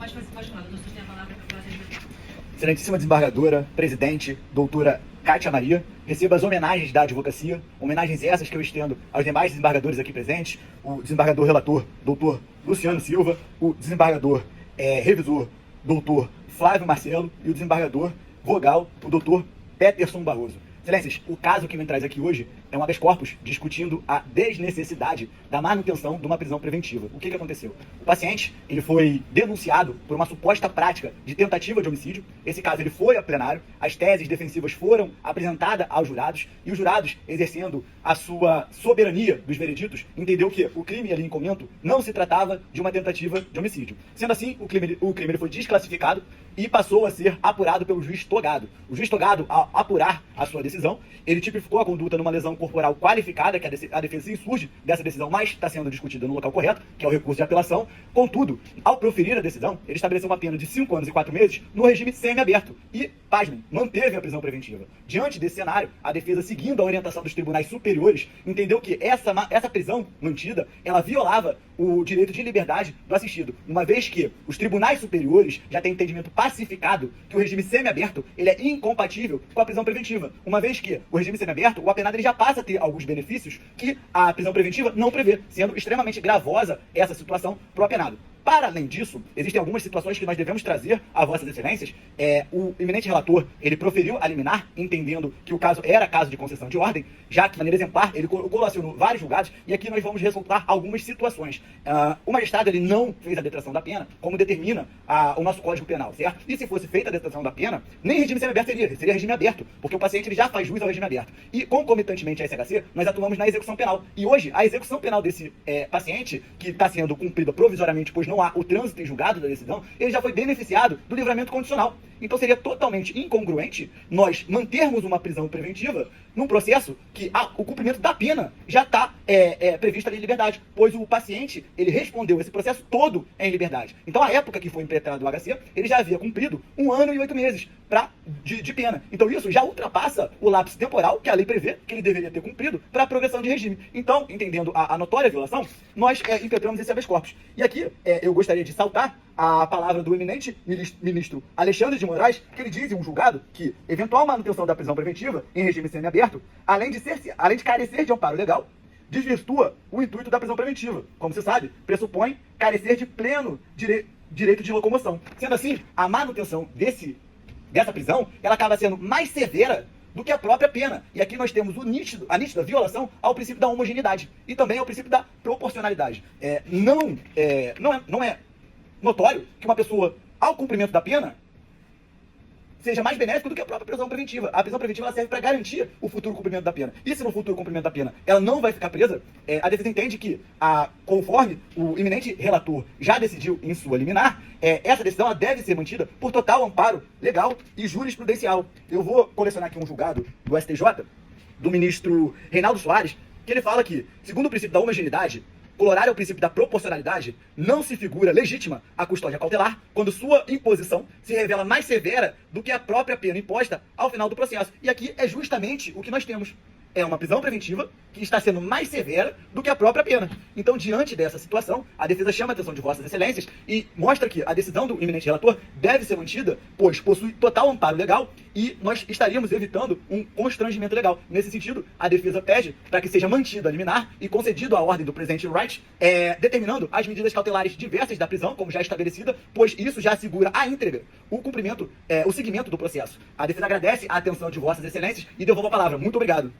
Pode falar, doutor, você tem a palavra para falar. Excelentíssima desembargadora, presidente, doutora Kátia Maria, receba as homenagens da advocacia, homenagens essas que eu estendo aos demais desembargadores aqui presentes, o desembargador relator, doutor Luciano Silva, o desembargador revisor, doutor Flávio Marcelo, e o desembargador vogal, o doutor Peterson Barroso. Excelências, o caso que me traz aqui hoje é um habeas corpus discutindo a desnecessidade da manutenção de uma prisão preventiva. O que aconteceu? O paciente ele foi denunciado por uma suposta prática de tentativa de homicídio. Esse caso ele foi a plenário, as teses defensivas foram apresentadas aos jurados e os jurados, exercendo a sua soberania dos vereditos, entendeu que o crime ali em comento não se tratava de uma tentativa de homicídio. Sendo assim, o crime ele foi desclassificado e passou a ser apurado pelo juiz togado. O juiz togado, ao apurar a sua decisão, ele tipificou a conduta numa lesão corporal qualificada, que a defesa se insurge dessa decisão, mas está sendo discutida no local correto, que é o recurso de apelação. Contudo, ao proferir a decisão, ele estabeleceu uma pena de 5 anos e 4 meses no regime semiaberto e, pasmem, manteve a prisão preventiva. Diante desse cenário, a defesa, seguindo a orientação dos tribunais superiores, entendeu que essa prisão mantida, ela violava o direito de liberdade do assistido, uma vez que os tribunais superiores já têm entendimento pacificado que o regime semiaberto ele é incompatível com a prisão preventiva, uma vez que o regime semiaberto, o apenado ele já passa a ter alguns benefícios que a prisão preventiva não prevê, sendo extremamente gravosa essa situação para o apenado. Para além disso, existem algumas situações que nós devemos trazer a vossas excelências. O eminente relator, ele proferiu a liminar, entendendo que o caso era caso de concessão de ordem, já que, de maneira exemplar, ele colacionou vários julgados, e aqui nós vamos ressaltar algumas situações. O magistrado, ele não fez a detração da pena, como determina o nosso Código Penal, certo? E se fosse feita a detração da pena, nem regime semiaberto seria regime aberto, porque o paciente ele já faz jus ao regime aberto. E, concomitantemente à SHC, nós atuamos na execução penal. E hoje, a execução penal desse paciente, que está sendo cumprida provisoriamente, pois não há o trânsito em julgado da decisão, ele já foi beneficiado do livramento condicional. Então seria totalmente incongruente nós mantermos uma prisão preventiva num processo que o cumprimento da pena já está previsto ali em liberdade, pois o paciente ele respondeu esse processo todo em liberdade. Então, à época que foi impetrado o HC, ele já havia cumprido 1 ano e 8 meses de pena. Então isso já ultrapassa o lapso temporal que a lei prevê que ele deveria ter cumprido para a progressão de regime. Então, entendendo a notória violação, nós impetramos esse habeas corpus. E aqui eu gostaria de saltar a palavra do eminente ministro Alexandre de Moraes, que ele diz em um julgado que eventual manutenção da prisão preventiva em regime semiaberto, além de carecer de amparo legal, desvirtua o intuito da prisão preventiva. Como se sabe, pressupõe carecer de pleno direito de locomoção. Sendo assim, a manutenção dessa prisão, ela acaba sendo mais severa do que a própria pena. E aqui nós temos a nítida violação ao princípio da homogeneidade e também ao princípio da proporcionalidade. Não é notório que uma pessoa, ao cumprimento da pena, seja mais benéfico do que a própria prisão preventiva. A prisão preventiva ela serve para garantir o futuro cumprimento da pena. E se no futuro cumprimento da pena ela não vai ficar presa, a defesa entende que, conforme o eminente relator já decidiu em sua liminar, essa decisão ela deve ser mantida por total amparo legal e jurisprudencial. Eu vou colecionar aqui um julgado do STJ, do ministro Reinaldo Soares, que ele fala que, segundo o princípio da homogeneidade, colorário ao princípio da proporcionalidade, não se figura legítima a custódia cautelar quando sua imposição se revela mais severa do que a própria pena imposta ao final do processo. E aqui é justamente o que nós temos. É uma prisão preventiva que está sendo mais severa do que a própria pena. Então, diante dessa situação, a defesa chama a atenção de vossas excelências e mostra que a decisão do eminente relator deve ser mantida, pois possui total amparo legal e nós estaríamos evitando um constrangimento legal. Nesse sentido, a defesa pede para que seja mantida a liminar e concedido a ordem do presente right, determinando as medidas cautelares diversas da prisão, como já estabelecida, pois isso já assegura a íntegra o cumprimento, o seguimento do processo. A defesa agradece a atenção de vossas excelências e devolvo a palavra. Muito obrigado.